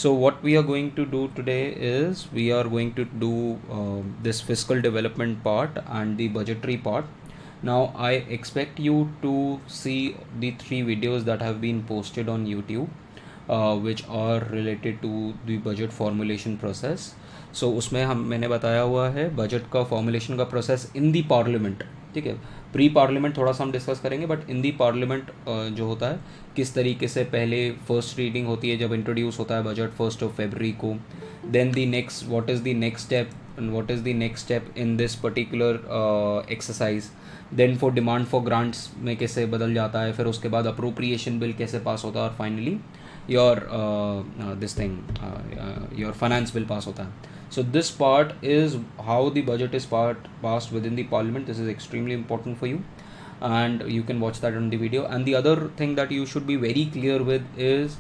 So what we are going to do today is we are going to do this fiscal development part and the budgetary part. Now I expect you to see the 3 videos that have been posted on YouTube, which are related to the budget formulation process. So उसमें मैंने बताया हुआ है budget का formulation का process in the parliament. ठीक है, pre parliament थोड़ा सा हम डिस्कस करेंगे, बट इन दी पार्लियामेंट जो होता है किस तरीके से पहले फर्स्ट रीडिंग होती है जब इंट्रोड्यूस होता है बजट 1 फरवरी को. Then the next what is the next step and what is the next step in this particular exercise. Then for demand for grants में कैसे बदल जाता है, फिर उसके बाद अप्रोप्रिएशन बिल कैसे पास होता है, और finally your this thing your finance bill pass होता है. So this part is how the budget is passed within the parliament. This is extremely important for you, and you can watch that on the video. And the other thing that you should be very clear with is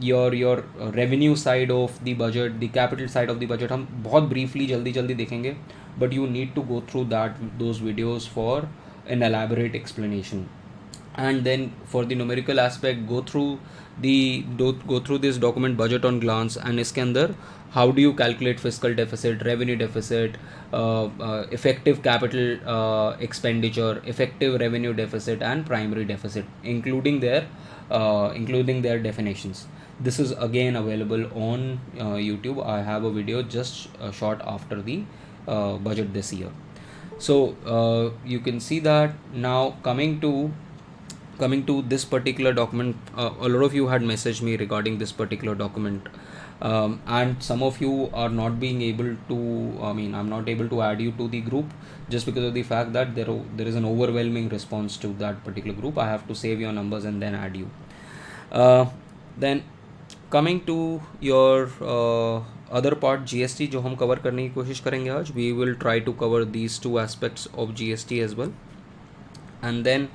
your revenue side of the budget, the capital side of the budget. हम बहुत briefly जल्दी देखेंगे, but you need to go through those videos for an elaborate explanation. And then for the numerical aspect, go through this document budget on glance, and इसके अंदर how do you calculate fiscal deficit, revenue deficit, effective capital expenditure, effective revenue deficit, and primary deficit, including their definitions. This is again available on YouTube. I have a video just short after the budget this year. So you can see that. Now coming to this particular document, a lot of you had messaged me regarding this particular document, and some of you are not being able to, I'm not able to add you to the group just because of the fact that there is an overwhelming response to that particular group. I have to save your numbers and then add you. Then coming to your other part, GST, जो हम cover करने की कोशिश करेंगे आज. We will try to cover these 2 aspects of GST as well. And then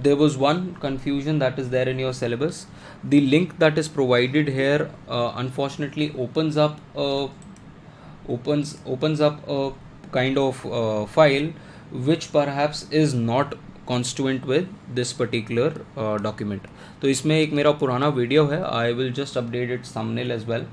there was one confusion that is there in your syllabus. The link that is provided here unfortunately opens up a kind of file which perhaps is not constituent with this particular document. तो इसमें एक मेरा पुराना video है. I will just update its thumbnail as well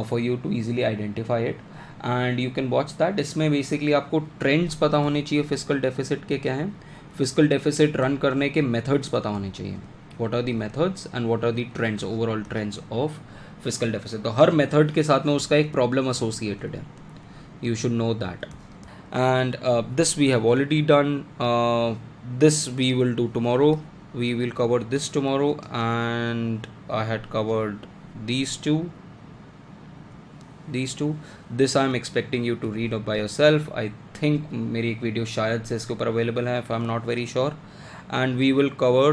for you to easily identify it, and you can watch that. इसमें basically आपको trends पता होने चाहिए फिजिकल डेफिसिट के क्या हैं, फिजिकल डेफिसिट रन करने के मेथड्स पता होने चाहिए. What are the methods and what are the trends, overall trends of physical deficit. तो हर मेथड के साथ में उसका एक प्रॉब्लम एसोसिएटेड है. You should know that. And this we have already done. This we will do tomorrow. We will cover this tomorrow, and I had covered these two. This I am expecting you to read up by yourself. I think मेरी एक video शायद से इसके ऊपर available है, if I'm not very sure. And we will cover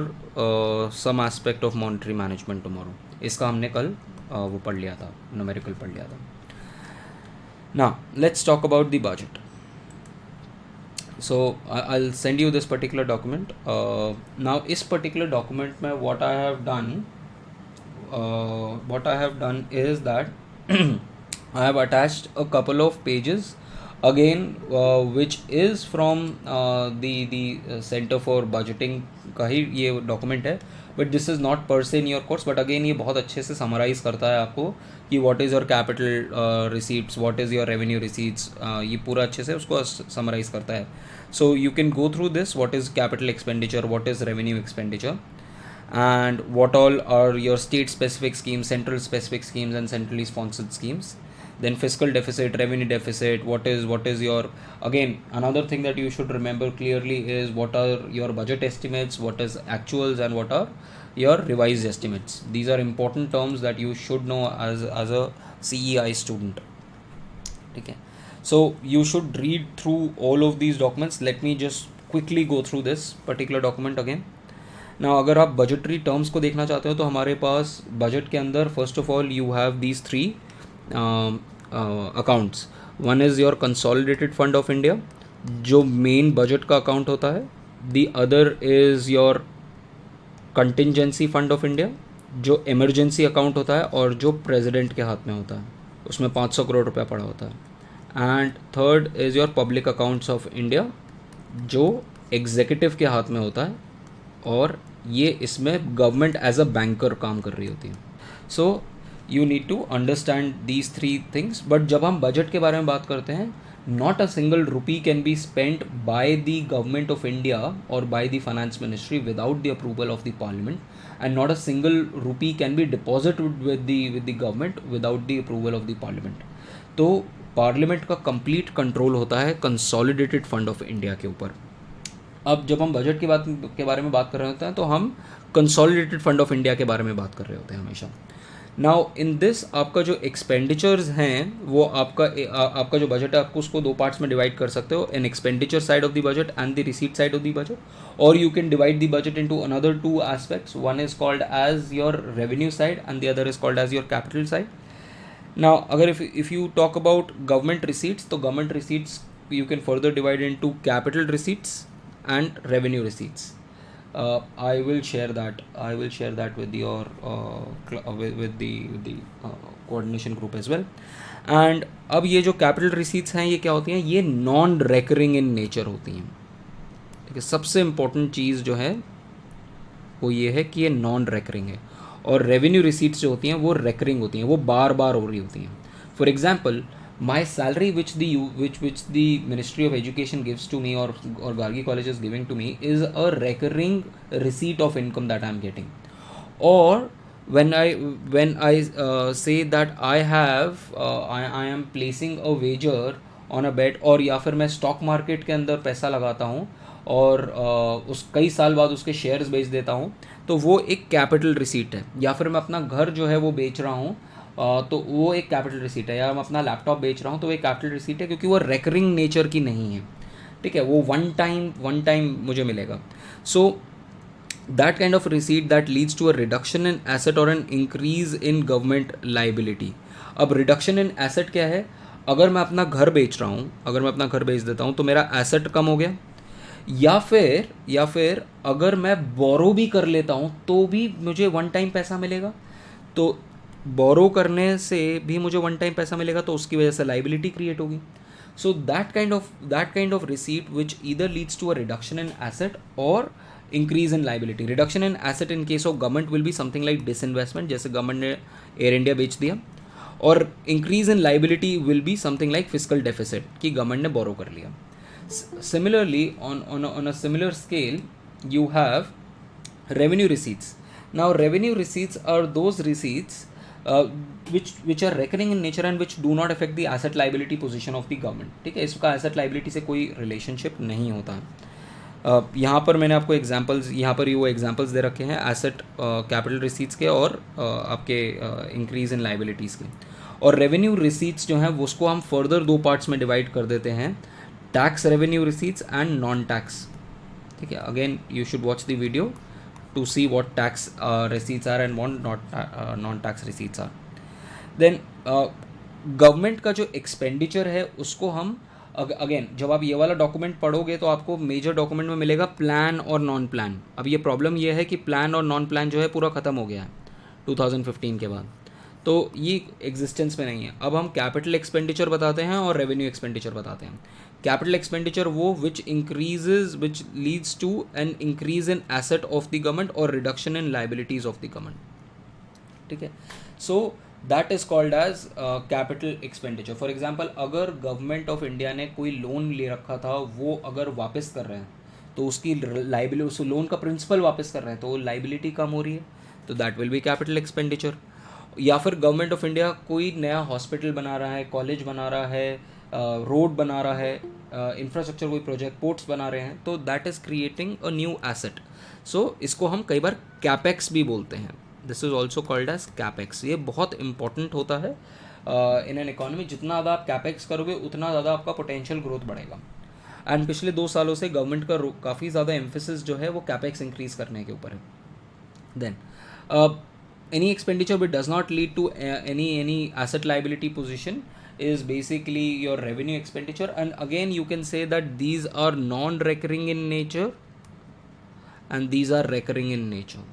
some aspect of monetary management tomorrow. इसका हमने कल वो पढ़ लिया था, numerical पढ़ लिया था. Now let's talk about the budget. So I'll send you this particular document. Now इस particular document में what I have done is that I have attached a couple of pages again, which is from the Center for Budgeting का ही ये document है, but this is not per se in your course, but again ये बहुत अच्छे से summarize करता है आपको कि what is your capital receipts, what is your revenue receipts, ये पूरा अच्छे से उसको summarize करता है. So you can go through this, what is capital expenditure, what is revenue expenditure, and what all are your state specific schemes, central specific schemes, and centrally sponsored schemes. Then fiscal deficit, revenue deficit, what is your, again another thing that you should remember clearly is what are your budget estimates, what is actuals, and what are your revised estimates. These are important terms that you should know as a CEI student. Okay, so you should read through all of these documents. Let me just quickly go through this particular document again. Now अगर आप budgetary terms को देखना चाहते हो तो हमारे पास budget के अंदर first of all you have these 3 accounts. One is your consolidated fund of India, जो main budget का account होता है. The other is your contingency fund of India, जो emergency account होता है और जो president के हाथ में होता है, उसमें 500 करोड़ रुपया पड़ा होता है. And third is your public accounts of India, जो executive के हाथ में होता है और ये इसमें गवर्नमेंट एज अ बैंकर काम कर रही होती है. So you need to understand these three things. But जब हम बजट के बारे में बात करते हैं, not a single rupee can be spent by the government of India or by the finance ministry without the approval of the parliament, and not a single rupee can be deposited with the government without the approval of the parliament. तो parliament का complete control होता है consolidated fund of India के ऊपर. अब जब हम budget के बारे में बात कर रहे होते हैं तो हम कंसोलिडेटेड फंड ऑफ इंडिया के बारे में बात कर रहे होते हैं हमेशा. नाउ इन दिस आपका जो एक्सपेंडिचर्स हैं वो आपका जो बजट है आपको उसको दो पार्ट्स में डिवाइड कर सकते हो, an expenditure side of the budget and the receipt side of the budget, और you can divide the budget into another two aspects. One is called as your revenue side and the other is called as your capital side. Now अगर if you talk about government receipts, तो government receipts you can further divide into capital receipts and revenue receipts. I will share that with your with the coordination group as well. And अब ये जो capital receipts हैं ये क्या होती हैं, ये non recurring in nature होती हैं. ठीक है, सबसे important चीज़ जो है वो ये है कि ये non recurring है, और revenue receipts जो होती हैं वो recurring होती हैं, वो बार बार हो रही होती हैं. For example, my salary which the Ministry of Education gives to me or Gargi College is giving to me is a recurring receipt of income that I am getting. Or when I say that I am placing a wager on a bet, और या फिर मैं stock market के अंदर पैसा लगाता हूँ और उस कई साल बाद उसके शेयर्स बेच देता हूँ, तो वो एक कैपिटल रिसीट है. या फिर मैं अपना घर जो है वो बेच रहा हूँ, तो वो एक कैपिटल रिसीट है. या मैं अपना लैपटॉप बेच रहा हूँ तो वो एक कैपिटल रिसीट है, क्योंकि वो रेकरिंग नेचर की नहीं है. ठीक है, वो वन टाइम मुझे मिलेगा. So that kind of receipt that leads to a reduction in asset और an increase in government liability. अब रिडक्शन इन एसेट क्या है, अगर मैं अपना घर बेच रहा हूँ, अगर मैं अपना घर बेच देता हूँ तो मेरा एसेट कम हो गया. या फिर अगर मैं बोरो भी कर लेता हूँ तो भी मुझे वन टाइम पैसा मिलेगा. तो बोरो करने से भी मुझे वन टाइम पैसा मिलेगा, तो उसकी वजह से लाइबिलिटी क्रिएट होगी. So that kind of receipt which either leads to a reduction in asset और increase in liability. Reduction in asset in case of government will be something like disinvestment, जैसे government ने Air India बेच दिया. और increase in liability will be something like fiscal deficit, कि government ने borrow कर लिया. Similarly on a similar scale you have revenue receipts. Now revenue receipts are those receipts which are recurring in nature and which do not affect the asset liability position of the government. ठीक है, इसका asset liability से कोई relationship नहीं होता है. यहाँ पर मैंने आपको एग्जांपल्स, यहाँ पर ये वो एग्जांपल्स दे रखे हैं एसेट कैपिटल रिसीट्स के और आपके इंक्रीज़ इन लाइबिलिटीज़ के. और रेवेन्यू रिसीट्स जो हैं वो उसको हम फर्दर दो पार्ट्स में डिवाइड कर देते हैं, tax revenue receipts and non tax. ठीक है, again you should watch the video to see what tax receipts are and what non-tax receipts are. Then government का जो एक्सपेंडिचर है उसको हम अगेन जब आप ये वाला डॉक्यूमेंट पढ़ोगे तो आपको मेजर डॉक्यूमेंट में मिलेगा प्लान और नॉन प्लान. अब ये प्रॉब्लम ये है कि प्लान और नॉन प्लान जो है पूरा ख़त्म हो गया है 2015 के बाद, तो ये एग्जिस्टेंस में नहीं है. अब हम कैपिटल एक्सपेंडिचर बताते हैं और रेवेन्यू एक्सपेंडिचर बताते हैं. कैपिटल एक्सपेंडिचर वो which leads to an increase in asset of the government और reduction in liabilities of the government. ठीक है, so that is called as capital expenditure. For example, अगर गवर्नमेंट ऑफ इंडिया ने कोई loan ले रखा था वो अगर वापस कर रहे हैं तो उसकी लाइबिलिटी, उस लोन का प्रिंसिपल वापस कर रहे हैं तो लाइबिलिटी कम हो रही है, तो that will B capital expenditure. या फिर गवर्नमेंट ऑफ इंडिया कोई नया हॉस्पिटल बना रहा है, कॉलेज बना रहा है, रोड बना रहा है, इंफ्रास्ट्रक्चर कोई प्रोजेक्ट, पोर्ट्स बना रहे हैं, तो that is creating a new asset. सो इसको हम कई बार कैपेक्स भी बोलते हैं. This is also called as capex. ये बहुत इंपॉर्टेंट होता है इन एन इकोनॉमी. जितना ज़्यादा आप कैपेक्स करोगे उतना ज़्यादा आपका पोटेंशियल ग्रोथ बढ़ेगा. एंड पिछले 2 सालों से गवर्नमेंट का काफ़ी ज़्यादा एम्फेसिस जो है वो कैपेक्स इंक्रीज़ करने के ऊपर है. Then any expenditure which does not lead to any asset liability position is basically your revenue expenditure. And again you can say that these are non recurring in nature and these are recurring in nature.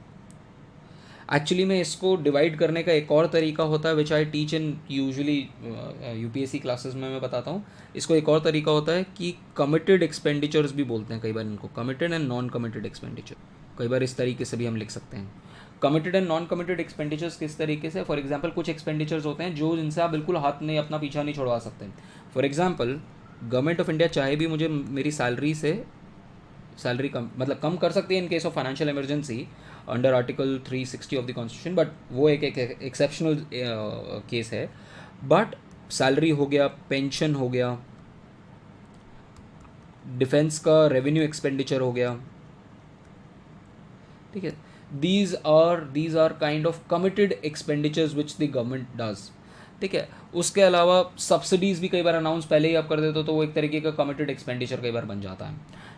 Actually में इसको divide करने का एक और तरीका होता है which I teach in usually UPSC classes में मैं बताता हूँ. इसको एक और तरीका होता है कि कमिटेड एक्सपेंडिचर्स भी बोलते हैं कई बार इनको, committed and non committed expenditure. कई बार इस तरीके से भी हम लिख सकते हैं. Committed and non committed expenditures किस तरीके से, फॉर एग्जांपल कुछ एक्सपेंडिचर्स होते हैं जो जिनसे आप बिल्कुल हाथ नहीं अपना पीछा नहीं छुड़वा सकते. For example government of India चाहे भी मुझे मेरी सैलरी से सैलरी कम मतलब कम कर सकती है इन case of financial emergency under article 360 of the constitution, but वो एक एक्सेप्शनल केस है. बट सैलरी हो गया, पेंशन हो गया, डिफेंस का रेवेन्यू एक्सपेंडिचर हो गया, ठीक है, these are kind of committed expenditures which the government does. ठीक है. उसके अलावा सब्सिडीज़ भी कई बार अनाउंस पहले ही आप कर देते हो तो वो एक तरीके का कमिटेड एक्सपेंडिचर कई बार बन जाता है.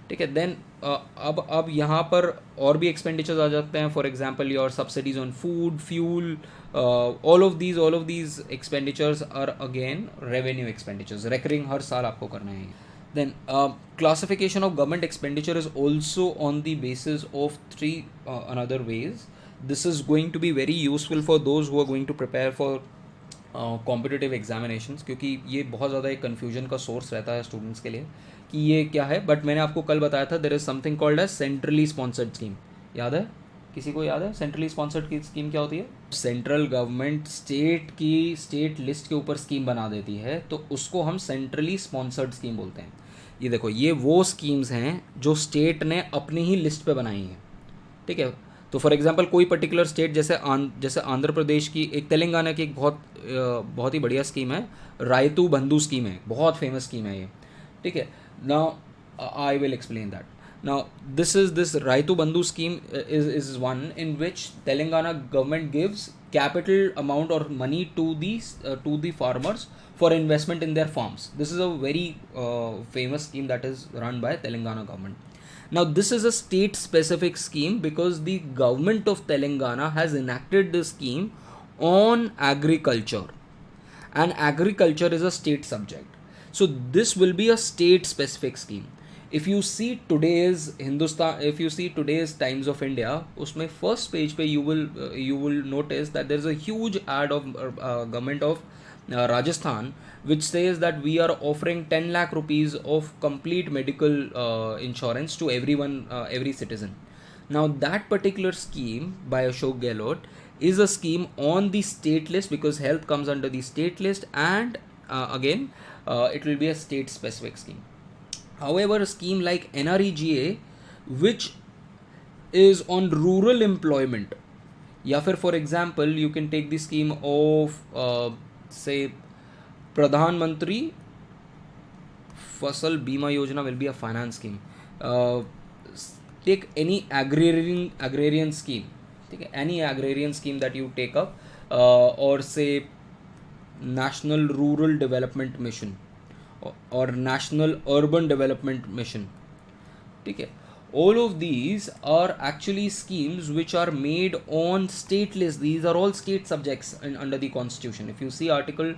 ठीक है. देन अब यहाँ पर और भी एक्सपेंडिचर्स आ जाते हैं. For example your subsidies on food, fuel, all of these expenditures are again revenue expenditures, recurring हर साल आपको करना है. Then classification of government expenditure is also on the basis of three another ways. This is going to be very useful for those who are going to prepare for competitive examinations, क्योंकि ये बहुत ज़्यादा एक confusion का source रहता है students के लिए कि ये क्या है. बट मैंने आपको कल बताया था there is something called as centrally sponsored scheme. याद है? किसी को याद है सेंट्रली स्पॉन्सर्ड की स्कीम क्या होती है? सेंट्रल गवर्नमेंट स्टेट लिस्ट के ऊपर स्कीम बना देती है तो उसको हम सेंट्रली स्पॉन्सर्ड स्कीम बोलते हैं. ये देखो, ये वो स्कीम्स हैं जो स्टेट ने अपनी ही लिस्ट पे बनाई हैं. ठीक है. तो फॉर एग्जांपल कोई पर्टिकुलर स्टेट जैसे आंध्र प्रदेश की, एक तेलंगाना की एक बहुत ही बढ़िया स्कीम है, रायतू बंधु स्कीम है, बहुत फेमस स्कीम है ये. ठीक है. Now I will explain that. Now, this Raitu Bandhu scheme is one in which Telangana government gives capital amount or money to the farmers for investment in their farms. This is a very famous scheme that is run by Telangana government. Now, this is a state specific scheme because the government of Telangana has enacted this scheme on agriculture, and agriculture is a state subject. So this will be a state specific scheme. If you see today's Times of India, उसमें first page पे you will notice that there is a huge ad of government of Rajasthan which says that we are offering 10 lakh rupees of complete medical insurance to everyone, every citizen. Now that particular scheme by Ashok Gehlot is a scheme on the state list because health comes under the state list, and again it will be a state specific scheme. However, a scheme like NREGA which is on rural employment, या फिर for example you can take the scheme of say प्रधानमंत्री फसल बीमा योजना will be a finance scheme. Take any agrarian scheme. ठीक है. Any agrarian scheme that you take up, or say National Rural Development Mission और national urban development mission. ठीक है. all of these are actually schemes which are made on state list. These are all state subjects under the constitution. If you see article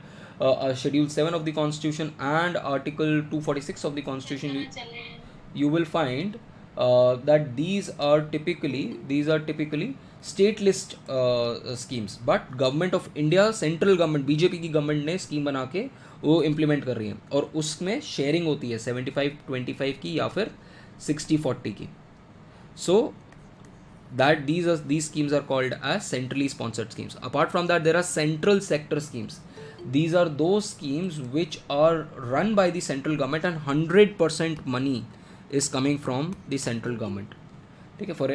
schedule 7 of the constitution and article 246 of the constitution, you will find that these are typically state list schemes, but government of India, central government, BJP की government ने scheme बना के वो implement कर रही है और उसमें शेयरिंग होती है 75-25 की या फिर 60-40 की. So that these schemes are called as centrally sponsored schemes. Apart from that, there are central sector schemes. These are those schemes which are run by the central government and 100% money is coming from the central government. ठीक है. For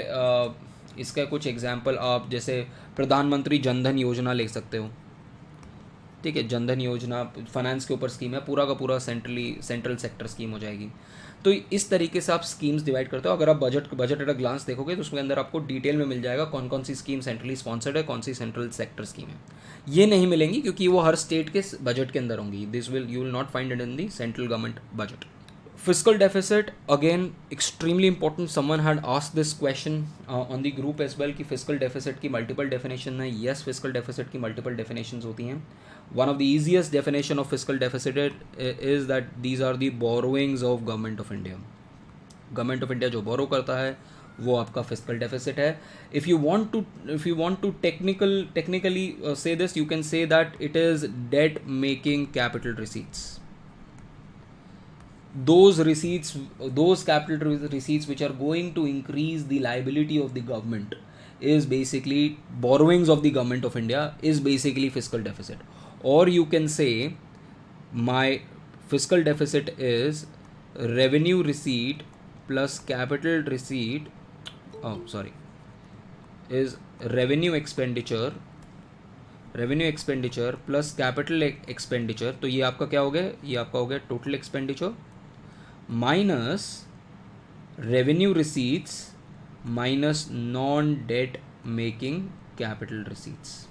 इसका कुछ example आप जैसे प्रधानमंत्री जनधन योजना ले सकते हो. ठीक है. जनधन योजना फाइनेंस के ऊपर स्कीम है, पूरा का पूरा सेंट्रल सेक्टर स्कीम हो जाएगी. तो इस तरीके से आप स्कीम्स डिवाइड करते हो. अगर आप बजट एट अ ग्लांस देखोगे तो उसके अंदर आपको डिटेल में मिल जाएगा कौन कौन सी स्कीम सेंट्रली स्पॉन्सर्ड है, कौन सी सेंट्रल सेक्टर स्कीम है. ये नहीं मिलेंगी क्योंकि वो हर स्टेट के बजट के अंदर होंगी. You will not find it in the central government budget. Fiscal deficit, again extremely important. Someone had asked this question on the group as well कि fiscal deficit की multiple definition है. Yes, fiscal deficit की multiple definitions होती हैं. One of the easiest definition of fiscal deficit is that these are the borrowings of government of India. Government of India जो borrow करता है वो आपका fiscal deficit है. If you want to technically say this, you can say that it is debt making capital receipts. Those capital receipts which are going to increase the liability of the government. is basically borrowings of the government of India is basically fiscal deficit. Or you can say my fiscal deficit is revenue receipt plus capital receipt, is revenue expenditure plus capital expenditure. तो ये आपका क्या हो गया, ये आपका हो गया total expenditure minus revenue receipts minus non-debt making capital receipts,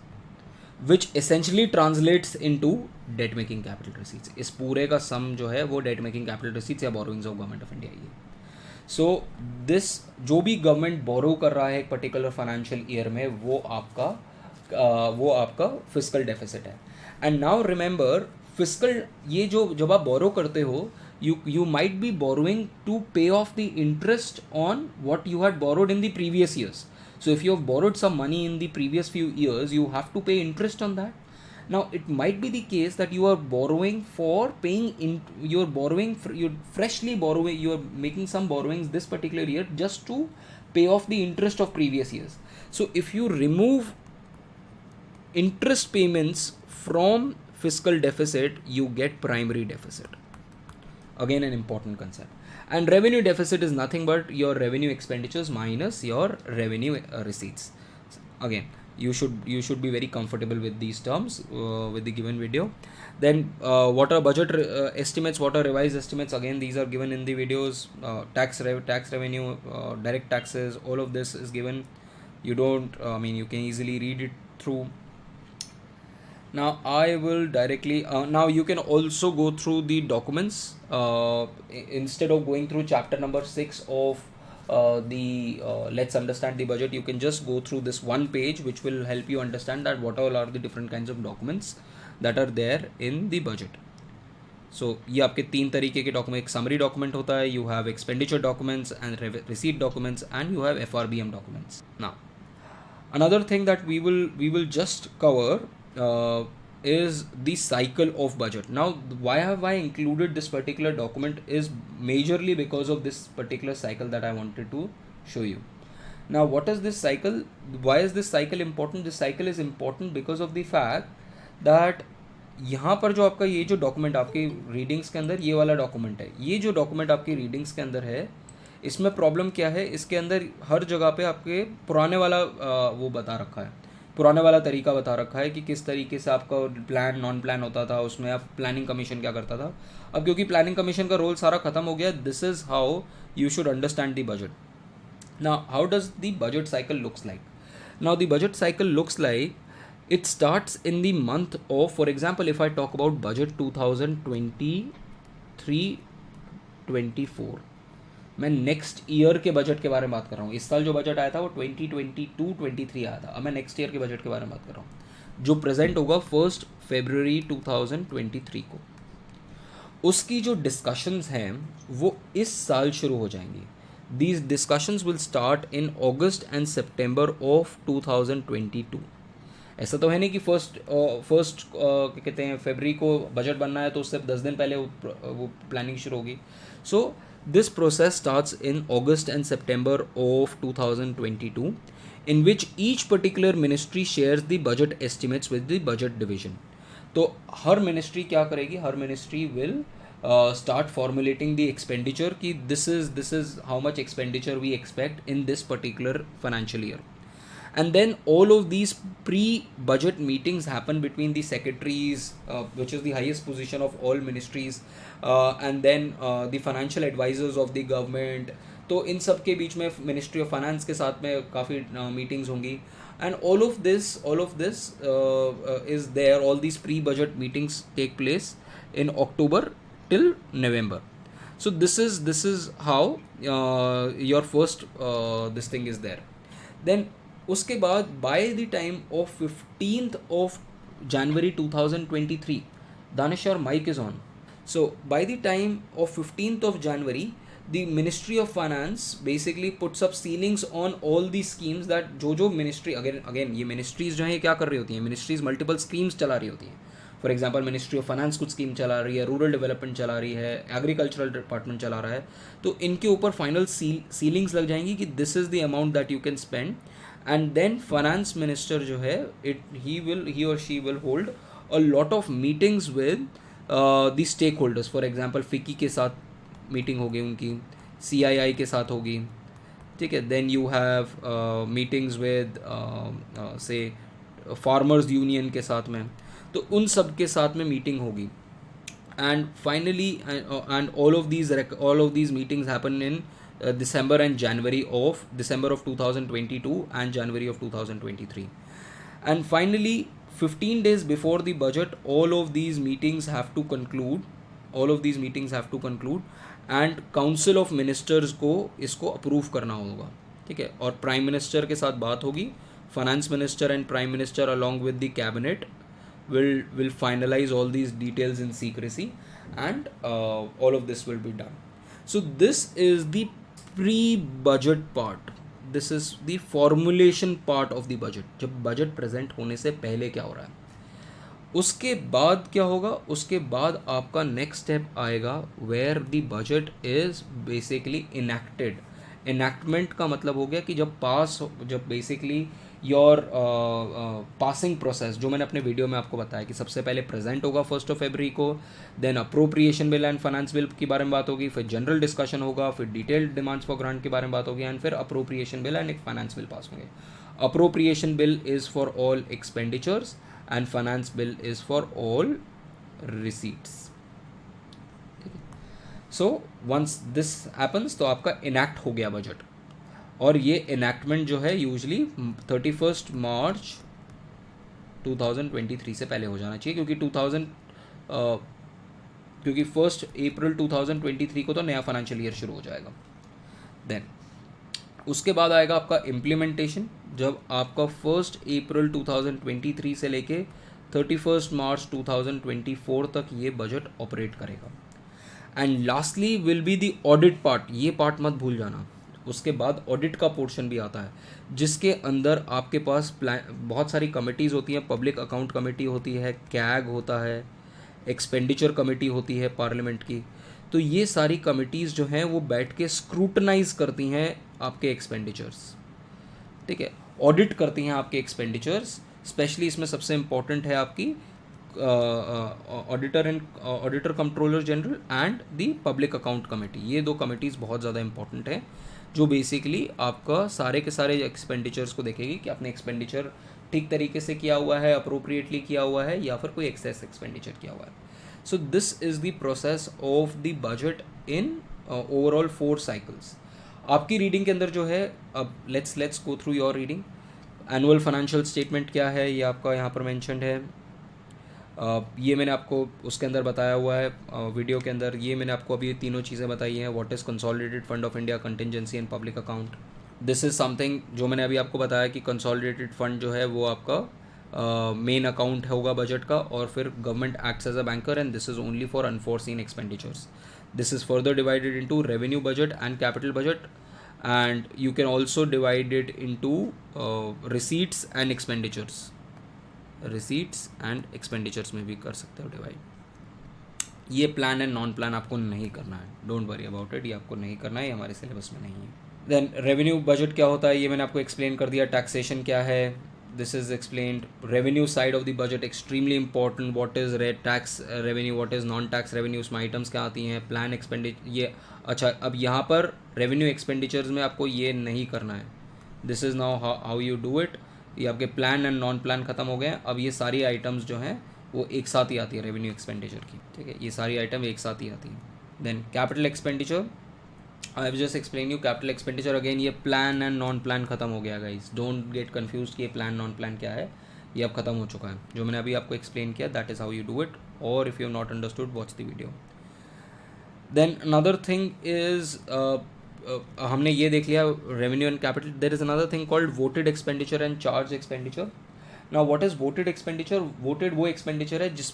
which essentially translates into debt making capital receipts. इस पूरे का सम जो है वो debt making capital receipts या borrowings of government of India ही है. So this जो भी गवर्नमेंट बोरो कर रहा है एक पर्टिकुलर फाइनेंशियल ईयर में वो आपका फिस्कल डेफिसिट है. एंड नाउ रिमेंबर फिस्कल, ये जो जब आप बोरो करते हो you might be borrowing to pay off the interest on what you had borrowed in the previous years. So if you have borrowed some money in the previous few years, you have to pay interest on that. Now it might be the case that you are borrowing for paying you're freshly borrowing, you are making some borrowings this particular year just to pay off the interest of previous years. So if you remove interest payments from fiscal deficit, you get primary deficit. Again, an important concept. And revenue deficit is nothing but your revenue expenditures minus your revenue receipts. Again, you should be very comfortable with these terms with the given video. Then what are budget estimates, what are revised estimates? Again, these are given in the videos. Tax revenue, direct taxes, all of this is given. You can easily read it through. Now I will directly now you can also go through the documents instead of going through chapter number 6 of the let's understand the budget. You can just go through this one page which will help you understand that what all are the different kinds of documents that are there in the budget. So ये आपके तीन तरीके के document, एक summary document होता है, you have expenditure documents and receipt documents, and you have FRBM documents. Now another thing that we will just cover is the cycle of budget. Now why have I included this particular document is majorly because of this particular cycle that I wanted to show you. Now what is this cycle? Why is this cycle important? This cycle is important because of the fact that यहाँ पर जो आपका ये जो document आपके readings के अंदर, ये वाला डॉक्यूमेंट है, ये जो डॉक्यूमेंट आपकी रीडिंग्स के अंदर है, इसमें प्रॉब्लम क्या है, इसके अंदर हर जगह पे आपके पुराने वाला वो बता रखा है, पुराने वाला तरीका बता रखा है कि किस तरीके से आपका प्लान नॉन प्लान होता था, उसमें आप प्लानिंग कमीशन क्या करता था. अब क्योंकि प्लानिंग कमीशन का रोल सारा खत्म हो गया, this is how you should understand the budget. Now how does the budget cycle looks like? Now the budget cycle looks like it starts in the month of, for example, if I talk about budget 2023-24, मैं next year के budget के बारे में बात कर रहा हूँ. इस साल जो बजट आया था वो 2022-23 आया था. अब मैं नेक्स्ट ईयर के बजट के बारे में बात कर रहा हूँ जो प्रेजेंट होगा 1 फरवरी 2023 को. उसकी जो डिस्कशंस हैं वो इस साल शुरू हो जाएंगी. These discussions will start in August and September of 2022. ऐसा तो है नहीं कि फर्स्ट कहते हैं फरवरी को बजट बनना है तो उससे 10 दिन पहले वो प्लानिंग शुरू होगी. So this process starts in August and September of 2022 in which each particular ministry shares the budget estimates with the budget division. तो हर मिनिस्ट्री क्या करेगी, हर ministry will start formulating the expenditure कि this is how much expenditure we expect in this particular financial year. And then all of these pre-budget meetings happen between the secretaries, which is the highest position of all ministries, and then the financial advisors of the government. तो इन सब के बीच में ministry of finance के साथ में काफ़ी meetings होंगी. And all of this is there, all these pre budget meetings take place in October till November. So this is how your first this thing is there. Then उसके बाद by the time of 15th of January 2023, Danish, your mic is on. So by the time of 15th of January, the Ministry of Finance basically puts up ceilings on all these schemes that जो ministry again ये ministries जो हैं क्या कर रही होती हैं, ministries multiple schemes चला रही होती हैं. For example ministry of finance कुछ स्कीम चला रही है, रूरल डेवलपमेंट चला रही है, एग्रीकल्चरल डिपार्टमेंट चला रहा है, तो इनके ऊपर फाइनल सीलिंग्स लग जाएंगी कि this is the amount that you can spend, and then finance minister जो है ही और she will hold a lot of meetings with the stakeholders. For example FICCI के साथ मीटिंग होगी उनकी, CII के साथ होगी, ठीक है. Then you have meetings with say farmers union के साथ में, तो उन सब के साथ में मीटिंग होगी. And finally and all of these meetings happen in December and January of December of 2022 and January of 2023. And finally 15 days before the budget, all of these meetings have to conclude and council of ministers को इसको approve करना होगा, ठीक है. और prime minister के साथ बात होगी, finance minister and prime minister along with the cabinet will finalize all these details in secrecy, and all of this will be done. So this is the pre-budget part. This is the formulation part of the budget. जब budget present होने से पहले क्या हो रहा है, उसके बाद क्या होगा, उसके बाद आपका नेक्स्ट स्टेप आएगा where the budget is basically enacted. Enactment का मतलब हो गया कि जब बेसिकली योर पासिंग प्रोसेस, जो मैंने अपने वीडियो में आपको बताया कि सबसे पहले प्रेजेंट होगा 1 फरवरी को, then appropriation bill and finance bill के बारे में बात होगी, फिर जनरल डिस्कशन होगा, फिर डिटेल्ड डिमांड्स फॉर ग्रांट के बारे में बात होगी, एंड फिर अप्रोप्रिएशन बिल एंड एक फाइनेंस बिल पास होंगे. Appropriation bill is for all expenditures and finance bill is for all receipts. So once this happens तो आपका इनैक्ट हो गया बजट, और ये इनैक्टमेंट जो है यूजली 31 मार्च 2023 से पहले हो जाना चाहिए, क्योंकि 1 अप्रैल 2023 को तो नया फाइनेंशियल ईयर शुरू हो जाएगा. देन उसके बाद आएगा आपका इम्प्लीमेंटेशन, जब आपका 1 अप्रैल 2023 से लेके 31 मार्च 2024 तक ये बजट ऑपरेट करेगा. And lastly will be the audit part. ये पार्ट मत भूल जाना. उसके बाद ऑडिट का पोर्शन भी आता है, जिसके अंदर आपके पास बहुत सारी कमिटीज़ होती हैं. पब्लिक अकाउंट कमेटी होती है, कैग होता है, एक्सपेंडिचर कमेटी होती है पार्लियामेंट की. तो ये सारी कमिटीज़ जो हैं वो बैठ के स्क्रूटनाइज करती हैं आपके एक्सपेंडिचर्स, ठीक है, ऑडिट करती हैं आपके एक्सपेंडिचर्स. स्पेशली इसमें सबसे इम्पॉर्टेंट है आपकी auditor controller general and the public account committee. ये दो कमिटीज़ बहुत ज़्यादा इंपॉर्टेंट हैं, जो बेसिकली आपका सारे के सारे एक्सपेंडिचर्स को देखेगी कि आपने एक्सपेंडिचर ठीक तरीके से किया हुआ है, अप्रोप्रिएटली किया हुआ है, या फिर कोई एक्सेस एक्सपेंडिचर किया हुआ है. So this is the process of the budget in overall 4 cycles. आपकी रीडिंग के अंदर जो है, अब let's go through your reading. Annual financial statement क्या है, ये आपका यहाँ पर मेंशन्ड है. ये मैंने आपको उसके अंदर बताया हुआ है वीडियो के अंदर. ये मैंने आपको अभी तीनों चीज़ें बताई हैं. What is consolidated fund of India, contingency and public account. This is something जो मैंने अभी आपको बताया कि कंसोलिडेटेड फंड जो है वो आपका मेन अकाउंट होगा बजट का, और फिर government acts as a banker, and this is only for unforeseen expenditures. This is further divided into revenue budget and capital budget, and you can also divide it into receipts and expenditures. Receipts and expenditures में भी कर सकते हो divide. ये plan and non plan आपको नहीं करना है, डोंट वरी अबाउट इट. ये आपको नहीं करना है, ये हमारे सिलेबस में नहीं है. देन रेवेन्यू बजट क्या होता है, ये मैंने आपको एक्सप्लेन कर दिया. टैक्सेशन क्या है, this is explained. Revenue side of the budget extremely important. What is tax revenue, what is non-tax revenue, उसमें आइटम्स क्या आती हैं, प्लान एक्सपेंडिचर. ये अच्छा, अब यहाँ पर रेवेन्यू एक्सपेंडिचर्स में आपको ये नहीं करना है. This is now how you do it. ये आपके प्लान एंड नॉन प्लान ख़त्म हो गए हैं. अब ये सारी आइटम्स जो हैं वो एक साथ ही आती है रेवेन्यू एक्सपेंडिचर की, ठीक है. ये सारी आइटम एक साथ ही आती हैं. Then capital expenditure, I have just explain you. Capital expenditure again ये प्लान एंड नॉन प्लान खत्म हो गया गाइस. डोंट गेट कंफ्यूज कि ये प्लान नॉन प्लान क्या है. ये अब खत्म हो चुका है. जो मैंने अभी आपको एक्सप्लेन किया, that is how you do it. और if you not understood, watch the video. Then another thing is, हमने ये देख लिया revenue and capital. There is another thing called voted expenditure and charge expenditure. Now what is voted expenditure. Voted वो expenditure है जिस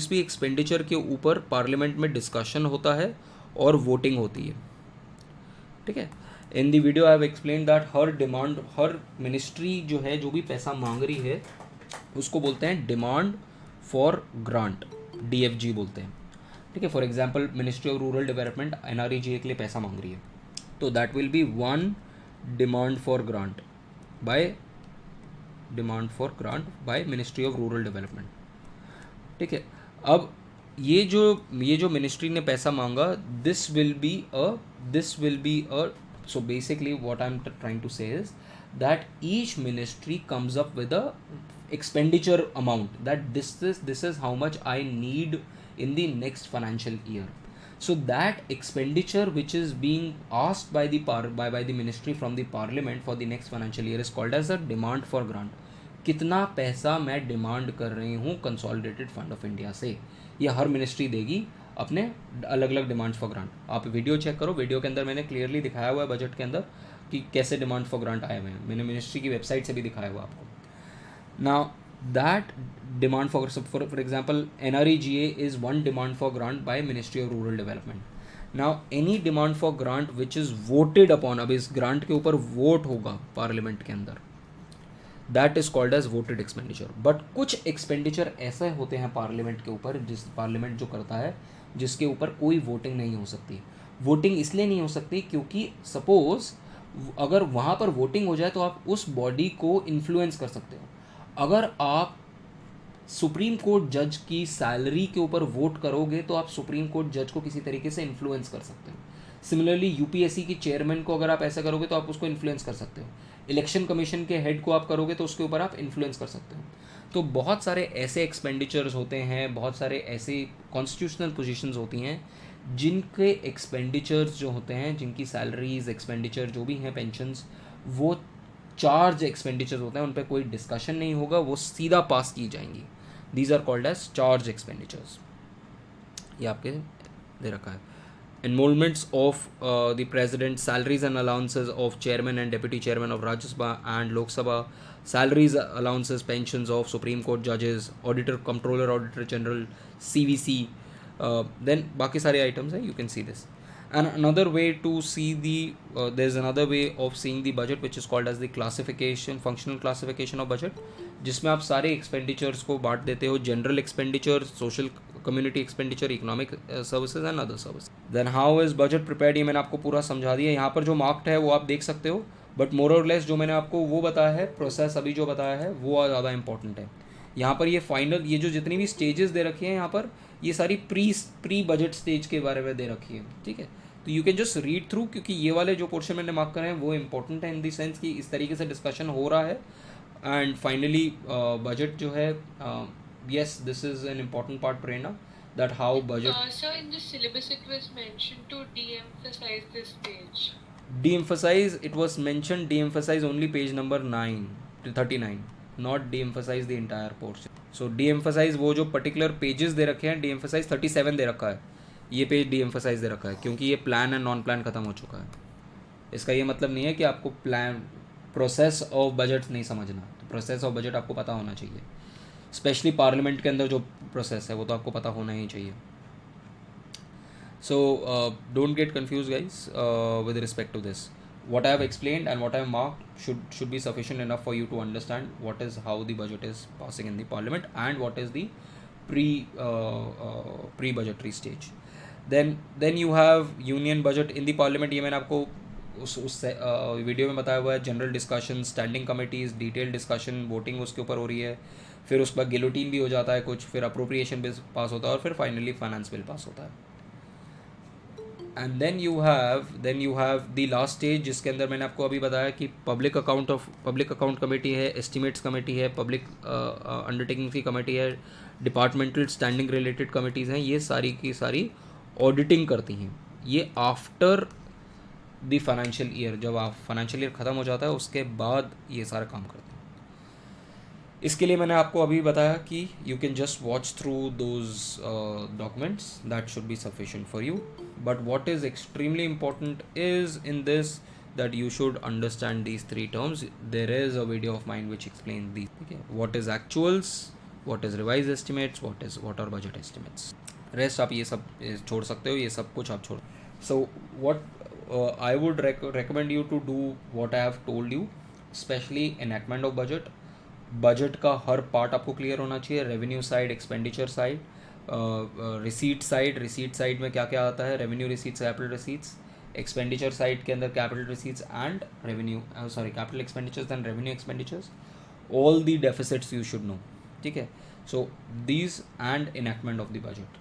भी expenditure के ऊपर पार्लियामेंट में डिस्कशन होता है और वोटिंग होती है, ठीक है. In the video I have explain that हर मिनिस्ट्री जो है, जो भी पैसा मांग रही है, उसको बोलते हैं डिमांड फॉर ग्रांट, DFG बोलते हैं, ठीक है. For example ministry of rural development NREGA के लिए पैसा मांग रही है, तो that will be one demand for grant by ministry of rural development, ठीक है. अब ये जो मिनिस्ट्री ने पैसा मांगा, this will be a so basically what I am trying to say is that each ministry comes up with a expenditure amount, that this is how much I need in the next financial year. So that expenditure which is being asked by the ministry from the parliament for the next financial year is called as a demand for grant. कितना पैसा मैं demand कर रही हूँ consolidated fund of India से, ये हर ministry देगी अपने अलग अलग डिमांड्स फॉर ग्रांट. आप वीडियो चेक करो, वीडियो के अंदर मैंने क्लियरली दिखाया हुआ है बजट के अंदर कि कैसे डिमांड फॉर ग्रांट आए हुए हैं, मैंने मिनिस्ट्री की वेबसाइट से भी दिखाया हुआ आपको. Now that demand for example NREGA is one demand for grant by Ministry of Rural Development. Now any demand for grant which is voted upon, अब इस grant के ऊपर vote होगा पार्लियामेंट के अंदर, that is called as voted expenditure. But कुछ expenditure ऐसे होते हैं पार्लियामेंट के ऊपर, जिस पार्लियामेंट जो करता है जिसके ऊपर कोई वोटिंग नहीं हो सकती. वोटिंग इसलिए नहीं हो सकती क्योंकि सपोज अगर वहाँ पर वोटिंग हो जाए तो आप उस बॉडी को इन्फ्लुएंस कर सकते हो. अगर आप सुप्रीम कोर्ट जज की सैलरी के ऊपर वोट करोगे तो आप सुप्रीम कोर्ट जज को किसी तरीके से इन्फ्लुएंस कर सकते हो. सिमिलरली यूपीएससी की चेयरमैन को अगर आप ऐसा करोगे तो आप उसको इन्फ्लुएंस कर सकते हो. इलेक्शन कमीशन के हेड को आप करोगे तो उसके ऊपर आप इन्फ्लुएंस कर सकते हो. तो बहुत सारे ऐसे एक्सपेंडिचर्स होते हैं, बहुत सारे ऐसे कॉन्स्टिट्यूशनल पोजीशंस होती हैं जिनके एक्सपेंडिचर्स जो होते हैं, जिनकी सैलरीज एक्सपेंडिचर जो भी हैं, पेंशंस, वो चार्ज एक्सपेंडिचर होते हैं, उन पर कोई डिस्कशन नहीं होगा, वो सीधा पास की जाएंगी. These are called as charge expenditures. ये आपके दे रखा है. Emoluments of the president, salaries and allowances of chairman and deputy chairman of Rajya Sabha and Lok Sabha, salaries allowances pensions of Supreme Court जजेस, auditor controller, auditor general, CVC, then बाकी सारे items हैं. You can see this. And another way to see there's another way of seeing the budget which is called as the functional classification of budget, जिसमें आप सारे expenditures को बांट देते हो: general expenditure, social community expenditure, economic services and other services. Then how is budget prepared, ये मैंने आपको पूरा समझा दिया. यहाँ पर जो मार्क्ड है वो आप देख सकते हो, बट मोर और लेस जो मैंने आपको वो बताया है, प्रोसेस अभी जो बताया है वो ज़्यादा इंपॉर्टेंट है. यहाँ पर ये फाइनल, ये जो जितनी भी स्टेजेस दे रखी हैं यहाँ पर, ये सारी प्री बजट स्टेज के बारे में दे रखी है, ठीक है. तो you can just read through, क्योंकि ये वाले जो पोर्शन मैंने मार्क करे हैं वो इंपॉर्टेंट है इन द सेंस कि इस तरीके से डिस्कशन हो रहा है. एंड फाइनली बजट जो है, yes this is an important part, Prerna, that how budget. Sir, in the syllabus it was mentioned to de-emphasize this page. De-emphasize, it was mentioned de-emphasize only page number 9 to 39, not de-emphasize the entire portion. So de-emphasize वो जो particular pages दे रखे हैं, de-emphasize 37 दे रखा है, ये page de-emphasize दे रखा है क्योंकि ये प्लान एंड नॉन प्लान ख़त्म हो चुका है. इसका ये मतलब नहीं है कि आपको प्लान प्रोसेस ऑफ बजट नहीं समझना. तो प्रोसेस ऑफ बजट आपको पता होना चाहिए, स्पेशली पार्लियामेंट के अंदर जो प्रोसेस है वो तो आपको पता होना ही चाहिए. So don't get confused guys with respect to this. What I have explained and what I have marked should be sufficient enough for you to understand what is how the budget is passing in the parliament and what is the pre budgetary stage. Then you have union budget in the parliament. ये मैंने आपको उस video में बताया हुआ है. General discussion, standing committees, detail discussion, voting उसके ऊपर हो रही है, फिर उसके बाद गिलोटीन भी हो जाता है कुछ, फिर अप्रोप्रिएशन बिल पास होता है और फिर फाइनली फाइनेंस बिल पास होता है. And then you have the last stage, जिसके अंदर मैंने आपको अभी बताया कि पब्लिक अकाउंट कमेटी है, एस्टिमेट्स कमेटी है, पब्लिक अंडरटेकिंग की कमेटी है, डिपार्टमेंटल स्टैंडिंग रिलेटेड कमेटीज़ हैं. ये सारी की सारी ऑडिटिंग करती हैं. ये आफ्टर द फाइनेंशियल ईयर, जब आप फाइनेंशियल ईयर ख़त्म हो जाता है उसके बाद ये सारा काम करते हैं. इसके लिए मैंने आपको अभी बताया कि you can just watch through those documents, that should be sufficient for you. But what is extremely important is in this that you should understand these three terms. There is a video of mine which explains these. Okay, what is actuals, what is revised estimates, what are budget estimates. Rest आप ये सब छोड़ सकते हो, ये सब कुछ आप छोड़. So what I would recommend you to do what I have told you, especially enactment of budget, budget का हर पार्ट आपको क्लियर होना चाहिए, revenue side, expenditure side, receipt side में क्या क्या आता है, revenue receipts, capital receipts, expenditure side के अंदर capital receipts and revenue, sorry capital expenditures and revenue expenditures, all the deficits you should no, ठीक है. So these and enactment of the budget.